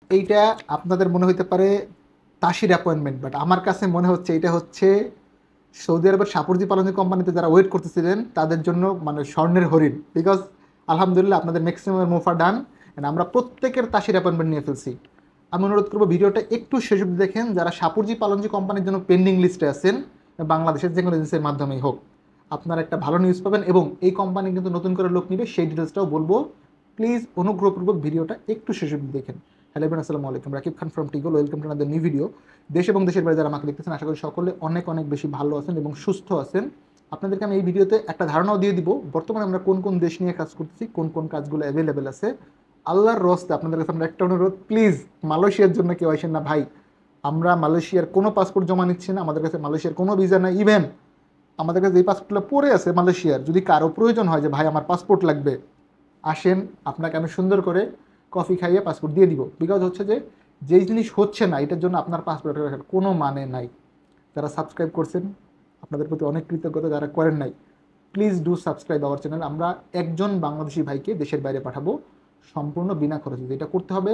এইটা আপনাদের মনে হইতে পারে তাসির অ্যাপয়েন্টমেন্ট, বাট আমার কাছে মনে হচ্ছে এটা হচ্ছে সৌদি আরবের সাপুরজি পালনজি কোম্পানিতে যারা ওয়েট করতেছিলেন তাদের জন্য মানে স্বর্ণের হরিণ। বিকজ আলহামদুলিল্লাহ আপনাদের ম্যাক্সিমামের মুফা ডান, অ্যান্ড আমরা প্রত্যেকের তাসির অ্যাপয়েন্টমেন্ট নিয়ে ফেলছি। আমি অনুরোধ করবো ভিডিওটা একটু শেষ অবধি দেখেন, যারা সাপুরজি পালনজি কোম্পানির জন্য পেন্ডিং লিস্টে আছেন, বাংলাদেশের যে কোনো এজেন্সির মাধ্যমেই হোক, আপনারা একটা ভালো নিউজ পাবেন। এবং এই কোম্পানি কিন্তু নতুন করে লোক নিবে, সেই ডিটেলসটাও বলবো। প্লিজ অনুগ্রহপূর্বক ভিডিওটা একটু শেষ অবধি দেখেন। হ্যালো এভরিওয়ান, আসসালামু আলাইকুম, রাকিব খান ফ্রম টিগল। Welcome to another new video. দেশ এবং দেশের বাইরে যারা আমাকে দেখতেছেন, আশা করি সকলে অনেক অনেক বেশি ভালো আছেন এবং সুস্থ আছেন। আপনাদেরকে আমি এই ভিডিওতে একটা ধারণাও দিয়ে দিব বর্তমানে আমরা কোন কোন দেশ নিয়ে কাজ করতেছি, কোন কোন কাজগুলো অ্যাভেলেবেল আছে। আল্লাহর রস্তে আপনাদের কাছে আমরা একটা অনুরোধ, প্লিজ মালয়েশিয়ার জন্য কেউ আসেন না ভাই। আমরা মালয়েশিয়ার কোনো পাসপোর্ট জমা নিচ্ছি না, আমাদের কাছে মালয়েশিয়ার কোনো ভিসা নাই। ইভেন আমাদের কাছে এই পাসপোর্টগুলো পড়ে আছে মালয়েশিয়ার, যদি কারো প্রয়োজন হয় যে ভাই আমার পাসপোর্ট লাগবে, আসেন, আপনাকে আমি সুন্দর করে কফি খাইয়ে পাসপোর্ট দিয়ে দিব। বিকজ হচ্ছে যে যেই জিনিস হচ্ছে না এটার জন্য আপনার পাসপোর্ট রাখার কোনো মানে নাই। যারা সাবস্ক্রাইব করছেন আপনাদের প্রতি অনেক কৃতজ্ঞতা, যারা করেন নাই please do subscribe our channel. আমরা একজন বাংলাদেশি ভাইকে দেশের বাইরে পাঠাবো সম্পূর্ণ বিনা খরচে। যেটা করতে হবে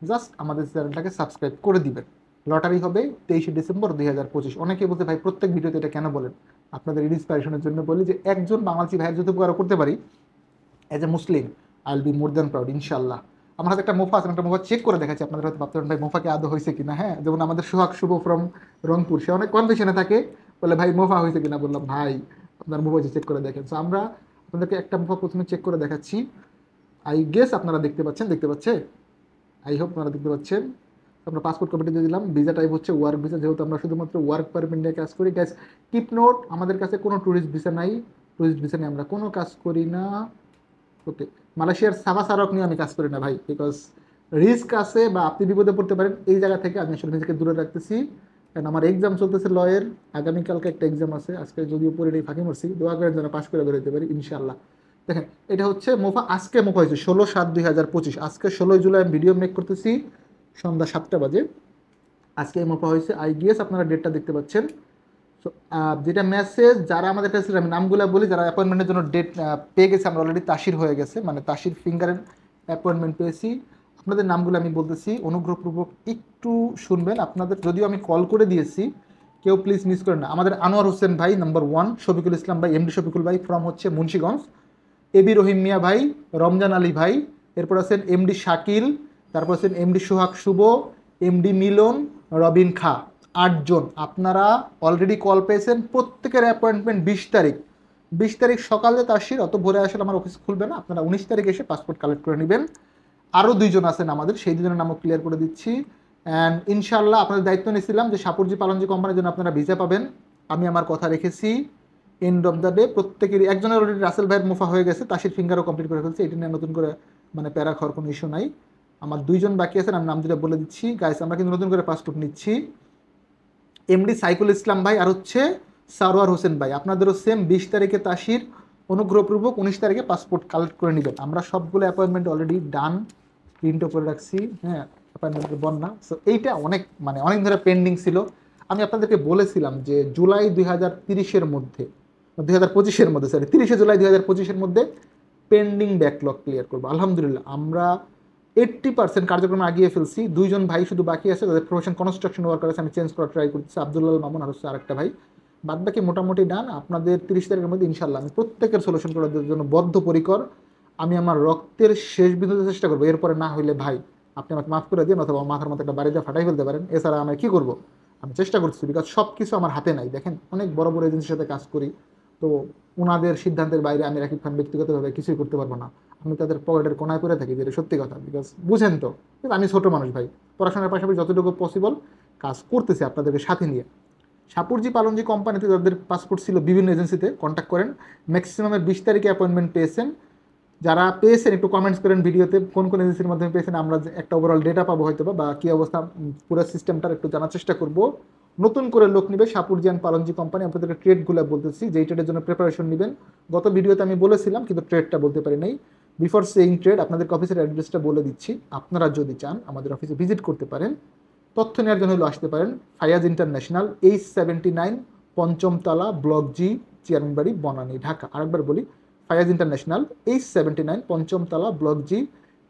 জাস্ট আমাদের চ্যানেলটাকে সাবস্ক্রাইব করে দিবেন। লটারি হবে 23শে ডিসেম্বর 2025। অনেকে বলতে ভাই প্রত্যেক ভিডিওতে এটা কেন বলেন, আপনাদের ইন্সপিরেশনের জন্য বলি যে একজন বাংলাদেশি ভাইয়ের যদি উপকার করতে পারি as a Muslim, I will be more than proud ইনশাল্লাহ। আমার হাতে একটা মোফা আছে, একটা মোফা চেক করে দেখাচ্ছি, আপনাদের হয়তো ভাবতে পারেন ভাই মোফাকে আদৌ হয়েছে কিনা। হ্যাঁ, যেমন আমাদের সোহাগ শুভ ফ্রম রংপুর, সে অনেক কনফিউশনে থাকে, বলে ভাই মোফা হয়েছে কিনা। বললাম ভাই আপনার মোফা চেক করে দেখেন। সো আমরা আপনাদেরকে একটা মোফা প্রথমে চেক করে দেখাচ্ছি। আই গেস আপনারা দেখতে পাচ্ছেন, দেখতে পাচ্ছে, আই হোপ আপনারা দেখতে পাচ্ছেন। আমরা পাসপোর্ট কপিটি দিয়ে দিলাম। ভিসা টাইপ হচ্ছে ওয়ার্ক ভিসা, যেহেতু আমরা শুধুমাত্র ওয়ার্ক পারমিট নিয়ে কাজ করি। গ্যাস কিপ নোট, আমাদের কাছে কোনো ট্যুরিস্ট ভিসা নাই, ট্যুরিস্ট ভিসা নিয়ে আমরা কোনো কাজ করি না। ওকে, মালয়েশিয়ার সাবা সারক নিয়ে আমি কাজ করি না ভাই, বিকজ রিস্ক আছে বা আপনি বিপদে পড়তে পারেন, এই জায়গা থেকে আমি আসলে নিজেকে দূরে রাখতেছি। কারণ আমার এক্সাম চলতেছে লয়ের, আগামীকালকে একটা এক্সাম আছে, আজকে যদিও পরে ফাঁকি মারছি, দোয়া করেন যেন পাশ করে বেরোতে পারি ইনশাল্লাহ। দেখেন এটা হচ্ছে মোফা, আজকে মোফা হয়েছে 16/7/2025, আজকে 16 জুলাই আমি ভিডিও মেক করতেছি সন্ধ্যা 7টা বাজে। আজকে এই মোফা হয়েছে, আই গেস আপনারা ডেটটা দেখতে পাচ্ছেন। সো যেটা মেসেজ, যারা আমাদের কাছে, আমি নামগুলো বলি, যারা অ্যাপয়েন্টমেন্টের জন্য ডেট পেয়ে গেছে, আমরা অলরেডি তাসির হয়ে গেছে, মানে তাসির ফিঙ্গারের অ্যাপয়েন্টমেন্ট পেয়েছি। আপনাদের নামগুলো আমি বলতেছি, অনুগ্রহপূর্বক একটু শুনবেন। আপনাদের যদিও আমি কল করে দিয়েছি, কেউ প্লিজ মিস করেন না। আমাদের আনোয়ার হোসেন ভাই নাম্বার 1, শফিকুল ইসলাম ভাই, এমডি শফিকুল ভাই ফ্রম হচ্ছে মুন্সিগঞ্জ, এবি রহিম মিয়া ভাই, রমজান আলী ভাই, এরপর আছেন এমডি শাকিল, তারপর আছেন এমডি সোহাগ শুভ, এমডি মিলন, রবিন খা। 8 জন আপনারা অলরেডি কল পেয়েছেন। প্রত্যেকের অ্যাপয়েন্টমেন্ট 20 তারিখ, 20 তারিখ সকালে তাসির, অত ভোরে আসলে আমার অফিস খুলবে না, আপনারা 19 তারিখ এসে পাসপোর্ট কালেক্ট করে নেবেন। আরও 2 জন আছেন আমাদের, সেই 2জনের নামও ক্লিয়ার করে দিচ্ছি। অ্যান্ড ইনশাল্লাহ আপনাদের দায়িত্ব নিয়েছিলাম যে সাপুরজি পালনজি কোম্পানির জন্য আপনারা ভিসা পাবেন, আমি আমার কথা রেখেছি। এন্ড অফ দ্য ডে প্রত্যেকেরই, একজনের অলরেডি রাসেল ভাইয়ের মুফা হয়ে গেছে, তাসির ফিঙ্গারও কমপ্লিট করে ফেলছে, এটা নিয়ে নতুন করে মানে প্যারা খাওয়ার কোনো ইস্যু নাই। আমার 2 জন বাকি আছেন, আমি নাম যেটা বলে দিচ্ছি গাইস, আমরা কিন্তু নতুন করে পাসপোর্ট নিচ্ছি। এমডি সাইকুল ইসলাম ভাই আর হচ্ছে সারোয়ার হোসেন ভাই, আপনাদেরও সেম 20 তারিখে তাসির, অনুগ্রহপূর্বক 19 তারিখে পাসপোর্ট কালেক্ট করে নেবেন। আমরা সবগুলো অ্যাপয়েন্টমেন্ট অলরেডি ডান, প্রিন্টও করে রাখছি। হ্যাঁ, অ্যাপয়েন্টমেন্টের বন্যা। সো এইটা অনেক মানে অনেক ধরে পেন্ডিং ছিল। আমি আপনাদেরকে বলেছিলাম যে জুলাই 2030-এর মধ্যে, 2025-এর মধ্যে, সরি 30শে জুলাই 2025-এর মধ্যে পেন্ডিং ব্যাকলগ ক্লিয়ার করবো। আলহামদুলিল্লাহ আমরা 80% কার্যক্রম আগিয়ে ফেলছি। 2 জন ভাই শুধু বাকি আছে, তাদের প্রফেশন কনস্ট্রাকশন ওয়ার্কার আছে, আমি চেঞ্জ করার ট্রাই করতেছি, আব্দুল্লাহ মামুন আর হচ্ছে আরেকটা ভাই। বাদ বাকি মোটামুটি ডান। আপনাদের 30 তারিখের মধ্যে ইনশাল্লাহ আমি প্রত্যেকের সলিউশন করার জন্য বদ্ধপরিকর। আমি আমার রক্তের শেষ বিন্দুতে চেষ্টা করবো, এরপরে না হইলে ভাই আপনি আমাকে মাফ করে দিন, অথবা মাথার মতো একটা বাড়িতে ফাটাই ফেলতে পারেন। এছাড়া আমি কি করবো, আমি চেষ্টা করছি, বিকজ সব কিছু আমার হাতে নাই। দেখেন অনেক বড় বড় এজেন্সির সাথে কাজ করি, তো ওনাদের সিদ্ধান্তের বাইরে আমি রাকিব খান ব্যক্তিগতভাবে কিছুই করতে পারবো না। আমি তাদের পকেটের কোনায় করে থাকি, যেটা সত্যি কথা, বিকজ বুঝেন তো, কিন্তু আমি ছোট মানুষ ভাই, পড়াশোনার পাশাপাশি যতটুকু পসিবল কাজ করতেছি আপনাদেরকে সাথে নিয়ে। সাপুরজি পালনজি কোম্পানিতে যাদের পাসপোর্ট ছিল বিভিন্ন এজেন্সিতে কন্ট্যাক্ট করেন, ম্যাক্সিমামের 20 তারিখে অ্যাপয়েন্টমেন্ট পেয়েছেন। যারা পেয়েছেন একটু কমেন্টস করেন ভিডিওতে কোন কোন এজেন্সির মাধ্যমে পেয়েছেন, আমরা একটা ওভারঅল ডেটা পাবো হয়তো, বা কী অবস্থা পুরো সিস্টেমটার একটু জানার চেষ্টা করব। নতুন করে লোক নিবে সাপুরজি অ্যান্ড পালনজি কোম্পানি, আপনাদেরকে ট্রেডগুলো বলতেছি, যেই ট্রেডের জন্য প্রিপারেশন নেবেন। গত ভিডিওতে আমি বলেছিলাম কিন্তু ট্রেডটা বলতে পারি নাই। বিফোর সেইং ট্রেড আপনাদেরকে অফিসের অ্যাড্রেসটা বলে দিচ্ছি, আপনারা যদি চান আমাদের অফিসে ভিজিট করতে পারেন। তথ্য নেওয়ার জন্য হলো আসতে পারেন ফায়াজ ইন্টারন্যাশনাল, H79, পঞ্চমতলা, ব্লক জি, চেয়ারম্যান বাড়ি, বনানী, ঢাকা। আরেকবার বলি, ফায়াজ ইন্টারন্যাশনাল, H79, পঞ্চমতলা, ব্লক জি,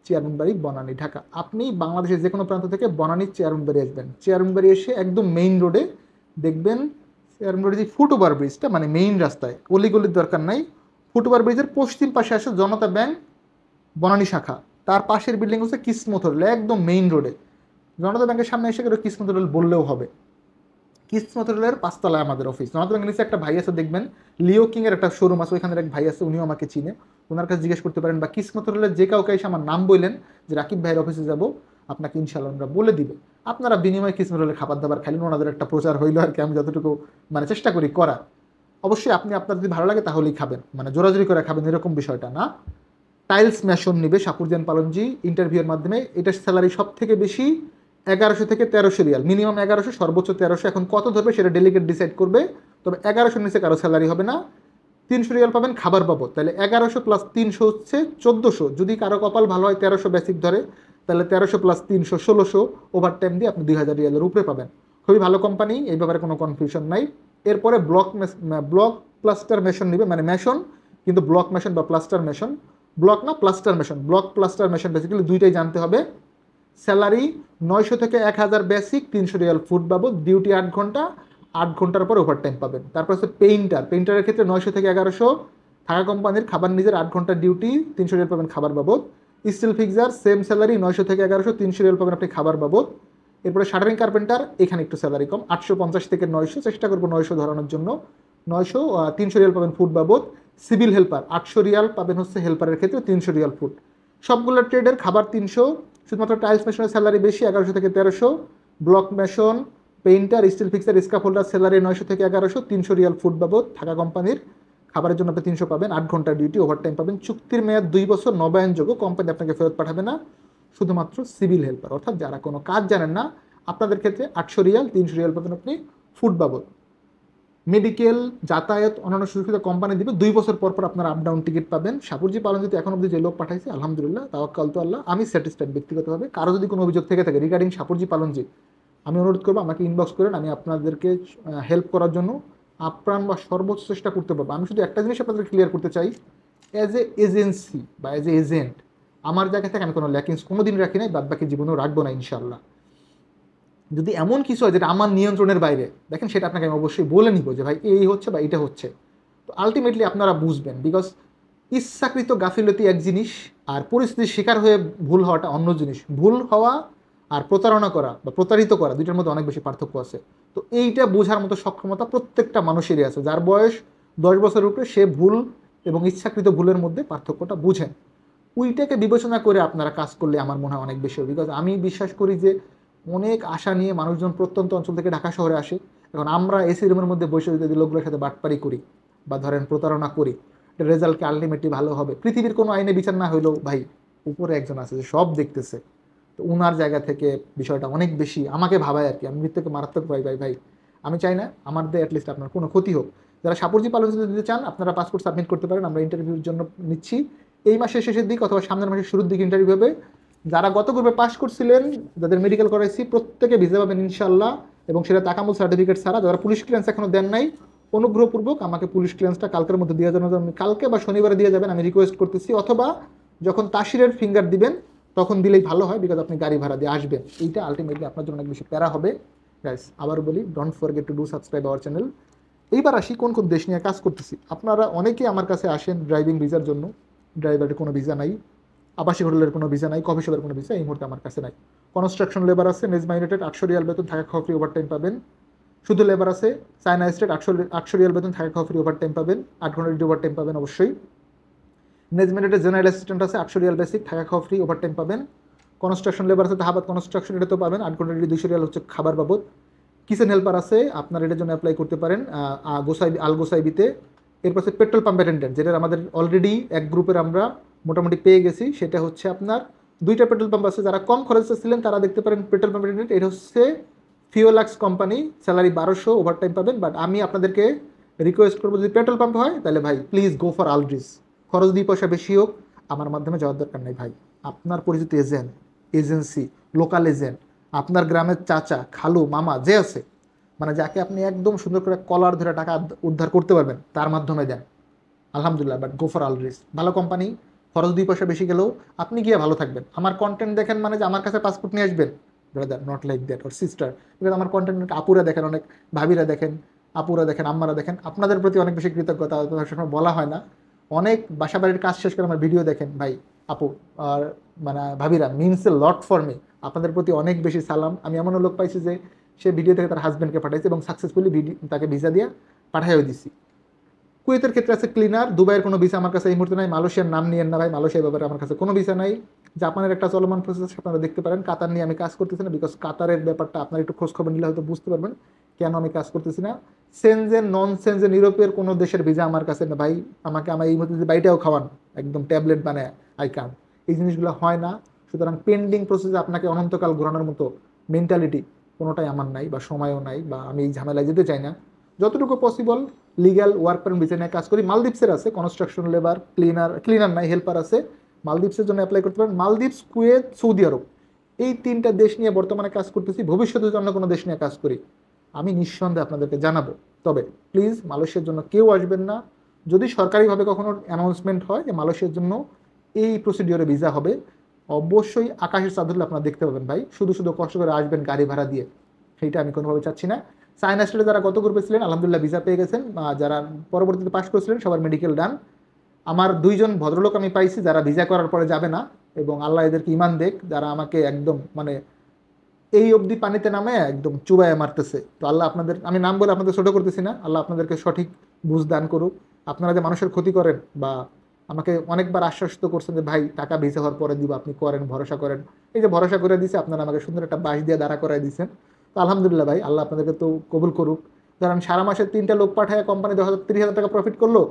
চেয়ারম্যান বাড়ি, বনানী, ঢাকা। আপনি বাংলাদেশের যে কোনো প্রান্ত থেকে বনানীর চেয়ারম্যান বাড়ি আসবেন, চেয়ারম্যান বাড়ি এসে একদম মেইন রোডে দেখবেন, চেয়ারম্যান রোডে যে ফুটওভার ব্রিজটা, মানে মেইন রাস্তায়, অলিগলির দরকার নাই, ফুটওভার ব্রিজের পশ্চিম পাশে আসে জনতা ব্যাংক বনানী শাখা, তার পাশের বিল্ডিং হচ্ছে কিসমত হোটেল, একদম মেইন রোডে। জনতা ব্যাংকের সামনে এসে কিসমত হোটেল বললেও হবে। কিসমত হোটেলের 5 তলায় আমাদের অফিস। জনতা ব্যাংকের নিচে একটা ভাই আছে দেখবেন, লিও কিং এর একটা শোরুম আছে, ওইখানে এক ভাই আছে, উনিও আমাকে চিনে, ওনার কাছে জিজ্ঞেস করতে পারেন, বা কিসমত হোটেলের যে কাউকে এসে আমার নাম বললেন যে রাকিব ভাইয়ের অফিসে যাব, আপনাকে ইনশাআল্লাহ আমরা বলে দিবে। আপনারা বিনিময়ে কিসমত হোটেলের খাবার দাবার খাইলেন, ওনাদের একটা প্রচার হইলো আর কি, আমি যতটুকু মানে চেষ্টা করি করার। অবশ্যই আপনি, আপনার যদি ভালো লাগে তাহলেই খাবেন, মানে জোরাজোরি করে খাবেন এরকম বিষয়টা না। টাইলস মেশন নিবে শাপুরজান পালনজি ইন্টারভিউয়ের মাধ্যমে। এটার স্যালারি সব থেকে বেশি 1100 থেকে 1300 রিয়াল, মিনিমাম 1100, সর্বোচ্চ 1300। এখন কত ধরবে সেটা ডেলিগেট ডিসাইড করবে, তবে 1100 নিচে কারো স্যালারি হবে না। 300 রিয়াল পাবেন খাবার বাবদ, তাহলে 1100 প্লাস 300 হচ্ছে 1400। যদি কারো কপাল ভালো হয় 1300 বেসিক ধরে, তাহলে 1300 প্লাস 300 1600, ওভার টাইম দিয়ে আপনি 2000 রিয়ালের উপরে পাবেন। খুবই ভালো কোম্পানি, এই ব্যাপারে কোনো কনফিউশন নাই। এরপরে ব্লক প্লাস্টার মেশন নিবে, মানে মেশন কিন্তু ব্লক মেশন বা প্লাস্টার মেশন, ব্লক না plaster mason, block plaster mason basically দুইটাই জানতে হবে। স্যালারি 900 থেকে 1000 বেসিক, 300 রিয়াল ফুড বাবদ, ডিউটি 8 ঘন্টা, 8 ঘন্টার পর ওভার টাইম পাবেন। তারপর হচ্ছে পেইন্টারের ক্ষেত্রে 900 থেকে 1100, থাকা কোম্পানির, খাবার নিজের, 8 ঘন্টার ডিউটি, 300 রিয়াল পাবেন খাবার বাবদ। স্টিল ফিক্সার সেম স্যালারি, 900 থেকে 1100, 300 রিয়াল পাবেন আপনি খাবার বাবদ। এরপরে শাটারিং কার্পেন্টার, এখানে একটু স্যালারি কম, 850 থেকে 900, চেষ্টা করবো 900 ধরানোর জন্য, 900, 300 রিয়াল পাবেন ফুড বাবদ। সিভিল হেল্পার 800 রিয়াল পাবেন হচ্ছে হেল্পারের ক্ষেত্রে, 300 রিয়াল ফুড। সবগুলো ট্রেডের খাবার 300, শুধুমাত্র টাইলস মেশনের স্যালারি বেশি, 1100 থেকে 1300। Block mason, painter, steel fixer, স্কাপ হোল্ডার স্যালারি 900 থেকে 1100, 300 রিয়াল ফুড বাবদ, থাকা কোম্পানির, খাবারের জন্য আপনি 300 পাবেন, 8 ঘন্টা ডিউটি, ওভার টাইম পাবেন। চুক্তির মেয়াদ 2 বছর, নবায়নযোগ্য, কোম্পানি আপনাকে ফেরত পাঠাবে না। শুধুমাত্র সিভিল হেল্পার, অর্থাৎ যারা কোনো কাজ জানেন না, আপনাদের ক্ষেত্রে 800 রিয়াল, 300 রিয়াল পাবেন আপনি ফুড বাবদ। মেডিকেল, যাতায়াত, অন্যান্য সুযোগ সুবিধা কোম্পানি দিবে। 2 বছর পর পর আপনার আপ ডাউন টিকিট পাবেন। শাপুরজি পালনজিতে এখন অবধি যে লোক পাঠাইছে, আলহামদুলিল্লাহ, তাওয়াক্কাল তো আল্লাহ, আমি স্যাটিসফাইড ব্যক্তিগতভাবে। কারো যদি কোনো অভিযোগ থেকে থাকে রিগার্ডিং শাপুরজি পালনজি, আমি অনুরোধ করবো আমাকে ইনবক্স করেন, আমি আপনাদেরকে হেল্প করার জন্য আপ্রাণ বা সর্বোচ্চ চেষ্টা করতে পারবো। আমি শুধু একটা জিনিস আপনাদের ক্লিয়ার করতে চাই, অ্যাজ এ এজেন্সি বা অ্যাজ এ এজেন্ট আমার জায়গা থেকে আমি কোনো ল্যাকিংস কোনো দিন রাখি নাই, বাদ বাকি জীবনেও রাখবো না ইনশাল্লাহ। যদি এমন কিছু হয় যেটা আমার নিয়ন্ত্রণের বাইরে, দেখেন সেটা আপনাকে আমি অবশ্যই বলে নিব যে ভাই এই হচ্ছে বা এটা হচ্ছে। তো আলটিমেটলি আপনারা বুঝবেন, বিকজ ইচ্ছাকৃত গাফিলতি এক জিনিস, আর পরিস্থিতির শিকার হয়ে ভুল হওয়াটা অন্য জিনিস। ভুল হওয়া আর প্রতারণা করা বা প্রতারিত করা, দুইটার মধ্যে অনেক বেশি পার্থক্য আছে। তো এইটা বোঝার মতো সক্ষমতা প্রত্যেকটা মানুষেরই আছে। যার বয়স 10 বছরের উপরে, সে ভুল এবং ইচ্ছাকৃত ভুলের মধ্যে পার্থক্যটা বুঝেন। ওইটাকে বিবেচনা করে আপনারা কাজ করলে আমার মনে হয় অনেক বেশি হবে। বিকজ আমি বিশ্বাস করি যে অনেক আশা নিয়ে মানুষজন প্রত্যন্ত অঞ্চল থেকে ঢাকা শহরে আসে। এখন আমরা এসি রুমের মধ্যে বসে যদি লোকগুলোর সাথে বাটপারি করি বা ধরেন প্রতারণা করি, রেজাল্টকে আলটিমেটলি ভালো হবে। পৃথিবীর কোনো আইনে বিচার না হইলেও ভাই উপরে একজন আছে যে সব দেখতেছে, তো ওনার জায়গা থেকে বিষয়টা অনেক বেশি আমাকে ভাবায় আর কি। আমি মৃত্যুকে মারাত্মক ভাই ভাই ভাই, আমি চাই না আমার দিয়ে অ্যাটলিস্ট আপনার কোনো ক্ষতি হোক। যারা শাপুরজি পালন যদি দিতে চান, আপনারা পাসপোর্ট সাবমিট করতে পারেন, আমরা ইন্টারভিউর জন্য নিচ্ছি। এই মাসের শেষের দিক অথবা সামনের মাসের শুরুর দিকে ইন্টারভিউ হবে। যারা গত গ্রুপে পাস করছিলেন, যাদের মেডিকেল করাইছি, প্রত্যেকে ভিসা পাবেন ইনশাল্লাহ, এবং সেটা তাকামুল সার্টিফিকেট ছাড়া। যারা পুলিশ ক্লিয়ারেন্স এখনো দেন নাই, অনুগ্রহপূর্বক আমাকে পুলিশ ক্লিয়ারেন্সটা কালকের মধ্যে দিয়ে যাবেন, কালকে বা শনিবারে দিয়ে যাবেন, আমি রিকোয়েস্ট করতেছি। অথবা যখন তাসিরের ফিঙ্গার দিবেন তখন দিলেই ভালো হয়, বিকজ আপনি গাড়ি ভাড়া দিয়ে আসবেন। এইটা আলটিমেটলি আপনার জন্য অনেক বেশি প্যারা হবে। গাইস আবারও বলি, don't forget to do subscribe our channel. এইবার আসি কোন কোন দেশ নিয়ে কাজ করতেছি। আপনারা অনেকেই আমার কাছে আসেন ড্রাইভিং ভিসার জন্য, ড্রাইভারের কোনো ভিসা নাই, আবাসিক হোটেলের কোনো ভিসা নাই, কফি শপের কোনো ভিসা এই মুহূর্তে আমার কাছে নাই। কনস্ট্রাকশন লেবার আছে নেজমা ইউনাইটেড, 800 রিয়াল বেতন, থাকা খাওয়া ফ্রি, ওভার টাইম পাবেন। শুধু লেবার আছে চায়না স্টেট, 800 রিয়াল বেতন, থাকা খাওয়া ফ্রি, ওভার টাইম পাবেন, 8 ঘন্টা ডিউটি, ওভার টাইম পাবেন অবশ্যই। নেজমা ইউনাইটেড জেনারেল অ্যাসিস্ট্যান্ট আছে, 800 রিয়াল বেসিক, থাকা খাওয়া ফ্রি, ওভার টাইম পাবেন। কনস্ট্রাকশন লেবার আছে তাহাবাদ কনস্ট্রাকশন, এটা তো পাবেন, 8 ঘন্টা ডিউটি, 200 রিয়াল হচ্ছে খাবার বাবদ। কিচেন হেল্পার আছে, আপনার এটার জন্য অ্যাপ্লাই করতে পারেন গোসাইবিতে। এরপর হচ্ছে পেট্রোল পাম্প অ্যাটেন্ডেন্ট, যেটা আমাদের অলরেডি এক গ্রুপের আমরা মোটামুটি পেয়ে গেছি। সেটা হচ্ছে আপনার 2টা পেট্রোল পাম্প আছে। যারা কম খরচে ছিলেন তারা দেখতে পারেন পেট্রোল পাম্প অ্যাটেন্ডেন্ট, এটা হচ্ছে ফিওলাক্স কোম্পানি, স্যালারি 1200, ওভার টাইম পাবেন। বাট আমি আপনাদেরকে রিকোয়েস্ট করবো, যদি পেট্রোল পাম্প হয় তাহলে ভাই প্লিজ গো ফর আলড্রিস। খরচ 2 পয়সা বেশি হোক, আমার মাধ্যমে যাওয়ার দরকার নেই ভাই। আপনার পরিচিত এজেন্ট, এজেন্সি, লোকাল এজেন্ট, আপনার গ্রামের চাচা, খালু, মামা যে আছে, মানে যাকে আপনি একদম সুন্দর করে কলার ধরে টাকা উদ্ধার করতে পারবেন, তার মাধ্যমে দেন, আলহামদুলিল্লাহ। বাট গো ফর আলড্রিস, ভালো কোম্পানি, খরচ 2 পয়সা বেশি গেলেও আপনি গিয়ে ভালো থাকবেন। আমার কন্টেন্ট দেখেন মানে যে আমার কাছে পাসপোর্ট নিয়ে আসবেন, brother not like that, or sister. Because আমার কন্টেন্ট আপুরা দেখেন, অনেক ভাবিরা দেখেন, আপুরা দেখেন, আম্মারা দেখেন, আপনাদের প্রতি অনেক বেশি কৃতজ্ঞতা, সবসময় বলা হয় না। অনেক বাসা বাড়ির কাজ শেষ করে আমার ভিডিও দেখেন ভাই, আপু আর মানে ভাবিরা, means a lot for me. আপনাদের প্রতি অনেক বেশি সালাম। আমি এমনও লোক পাইছি যে সে ভিডিও থেকে তার হাজব্যান্ডকে পাঠাইছে এবং সাকসেসফুলি তাকে ভিসা দিয়ে পাঠাইও দিছি। কুয়েতের ক্ষেত্রে আছে ক্লিনার। দুবাইয়ের কোনো ভিসা আমার কাছে এই মুহূর্তে নাই। মালয়েশিয়ার নাম নিয়েন না ভাই, মালয়েশিয়ার ব্যাপারে আমার কাছে কোনো ভিসা নাই। জাপানের একটা চলমান প্রসেস আপনারা দেখতে পারেন। কাতার নিয়ে আমি কাজ করতেছি না, বিকজ কাতারের ব্যাপারটা আপনারা একটু খোঁজ খবর নিলে হয়তো বুঝতে পারবেন কেন আমি কাজ করতেছি না। সেনজেন, নন সেনজেন, ইউরোপের কোনো দেশের ভিসা আমার কাছে না ভাই। আমাকে আমার এই মুহূর্তে বাইটাও খাওয়ান, একদম ট্যাবলেট বানায়, আই কান, এই জিনিসগুলো হয় না। সুতরাং পেন্ডিং প্রসেসে আপনাকে অনন্তকাল ঘোরানোর মতো মেন্টালিটি কোনোটাই আমার নাই, বা সময়ও নাই, বা আমি এই ঝামেলায় যেতে চাই না। যতটুকু possible legal work permit visa নিয়ে কাজ করি। মালদ্বীপসের আছে কনস্ট্রাকশন লেবার, ক্লিনার নাই, হেল্পার আছে, মালদ্বীপসের জন্য অ্যাপ্লাই করতে পারেন। মালদ্বীপস, কুয়েত, সৌদি আরব, এই 3টা দেশ নিয়ে বর্তমানে কাজ করতেছি। ভবিষ্যতে যদি অন্য কোনো দেশ নিয়ে কাজ করি আমি নিঃসন্দেহে আপনাদেরকে জানাবো। তবে প্লিজ মালয়েশিয়ার জন্য কেউ আসবেন না। যদি সরকারিভাবে কখনো অ্যানাউন্সমেন্ট হয় যে মালয়েশিয়ার জন্য এই প্রসিডিওরে ভিসা হবে, অবশ্যই আকাশের চাদর আপনারা দেখতে পাবেন ভাই। শুধু শুধু কষ্ট করে আসবেন গাড়ি ভাড়া দিয়ে, সেইটা আমি কোনোভাবে চাচ্ছি না। সায়েন্স স্টেটে যারা গত গ্রুপে ছিলেন আলহামদুলিল্লাহ ভিসা পেয়ে গেছেন, যারা পরবর্তীতে পাস করেছিলেন সবার মেডিকেল ডান। আমার 2জন ভদ্রলোক আমি পাইছি যারা ভিসা করার পরে যাবে না, এবং আল্লাহ এদেরকে ইমান দেখ, যারা আমাকে একদম মানে এই অবধি পানিতে নামে একদম চুবাইয়ে মারতেছে। তো আল্লাহ আপনাদের, আমি নাম বলে আপনাদের ছোট করতেছি না, আল্লাহ আপনাদেরকে সঠিক বুঝ দান করুক। আপনারা যে মানুষের ক্ষতি করেন, বা আমাকে অনেকবার আশ্বস্ত করছেন যে ভাই টাকা ভিসা হওয়ার পরে দিব, আপনি করেন, ভরসা করেন, এই যে ভরসা করে দিছে আপনারা, আমাকে সুন্দর একটা বাঁশ দিয়ে দাঁড়া করাই দিচ্ছেন। তো আলহামদুলিল্লাহ ভাই, আল্লাহ আপনাদেরকে তো কবুল করুক। ধরেন সারা মাসে 3টা লোক পাঠায় কোম্পানি 30,000 টাকা প্রফিট করলো,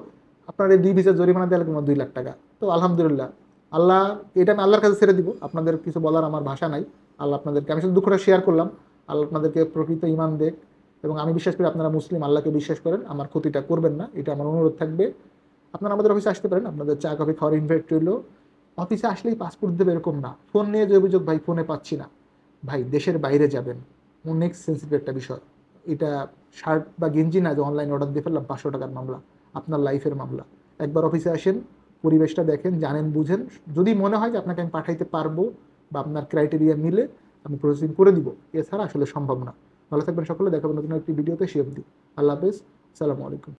আপনার এই 2 ভিসা জরিমানা দেওয়া লাগবে 2 লাখ টাকা। তো আলহামদুলিল্লাহ, আল্লাহ, এটা আমি আল্লাহর কাছে ছেড়ে দিব, আপনাদের কিছু বলার আমার ভাষা নাই। আল্লাহ আপনাদেরকে, আমি শুধু দুঃখটা শেয়ার করলাম। আল্লাহ আপনাদেরকে প্রকৃত ইমান দেখ, এবং আমি বিশ্বাস করি আপনারা মুসলিম, আল্লাহকে বিশ্বাস করেন, আমার ক্ষতিটা করবেন না, এটা আমার অনুরোধ থাকবে। আপনারা আমাদের অফিসে আসতে পারেন, আপনাদের চা কফি খাওয়ার ইনভাইট রইল। অফিসে আসলেই পাসপোর্ট দেবে এরকম না। ফোন নিয়ে যে অভিযোগ, ভাই ফোনে পাচ্ছি না, ভাই দেশের বাইরে যাবেন, অনেক সেন্সিটিভ একটা বিষয় এটা। শার্ট বা গেঞ্জি না যে অনলাইন অর্ডার দিয়ে ফেললাম, 500 টাকার মামলা, আপনার লাইফের মামলা। একবার অফিসে আসেন, পরিবেশটা দেখেন, জানেন, বুঝেন। যদি মনে হয় যে আপনাকে আমি পাঠাইতে পারবো বা আপনার ক্রাইটেরিয়া মিলে, আমি প্রসেসিং করে দিব। এছাড়া আসলে সম্ভব না। ভালো থাকবেন সকলে, দেখাবেন নতুন একটি ভিডিওতে। সে অবধি আল্লাহ হাফেজ, সালামু আলাইকুম।